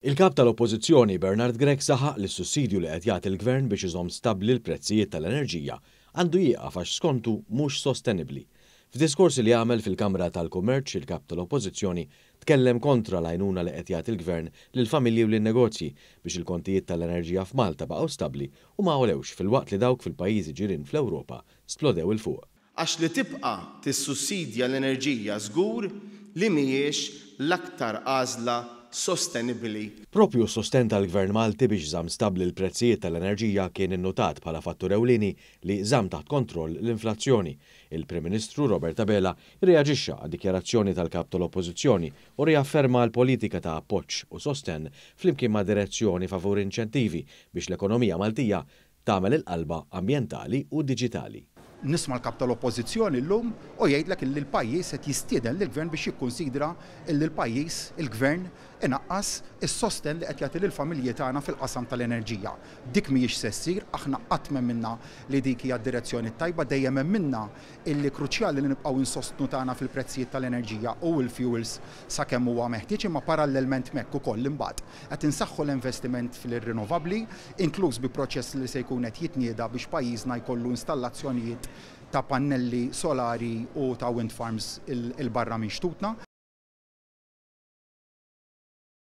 Il-kap tal-Oppożizzjoni Bernard Gregg saħaq li s-sussidju li qed jagħti l-Gvern biex iżomm stabbli l-prezzijiet tal-enerġija għandu jieqaf għax skontu mhux sostenibbli. F'diskorsi li għamel fil-Kamra tal-Kummerċ, il-kap tal-Oppożizzjoni tkellem kontra l-għajnuna li qed jagħti l-Gvern lill-familji u lin-negozji biex il-kontijiet tal-enerġija f'Malta baqgħu stabbli u ma għolewx fil-waqt li dawk fil-pajjiżi ġirien fl-Ewropa splodew il fuq. Għax li tibqa' tissussidja l-enerġija żgur li mhijiex l-aktar għażla sostenibbli. Propju s-sosten tal-Gvern Malti biex żamm stabbli l-prezzijiet tal-enerġija kien innotat bħala fattur ewlieni li żamm taħt kontroll l-inflazzjoni. Il-Prim Ministru Robert Abela irreaġixxa għad-dikjarazzjoni tal-kap tal-Oppożizzjoni u riafferma l-politika ta' appoġġ u sosten flimkien ma' direzzjoni favur inċentivi biex l-ekonomija Maltija tagħmel il-qalba ambjentali u diġitali. Nisma' l-kap tal-Oppożizzjoni llum u jgħidlek li l-pajjiż qed jistieden lill-Gvern biex jikkunsidra li l-pajjiż, il-Gvern, inaqqas is-sosten li qed jagħti lill-familji tagħna fil-qasam tal-enerġija. Dik mhijiex se ssir, aħna qatt minna li dik hija d-direzzjoni tajba, dejjem minna illi kruċjali li nibqgħu insostnu tagħna fil-prezzijiet tal-enerġija u l-fuels sakemm huwa meħtieġ, imma parallelment hekk ukoll imbagħad qed insaħħu l-investiment fil-rinnovabbli, inkluż bi proċess li se jkun qed jitnieda biex pajjiżna jkollu installazzjonijiet ta' pannelli solari u ta' wind farms il-barra minn xtutna.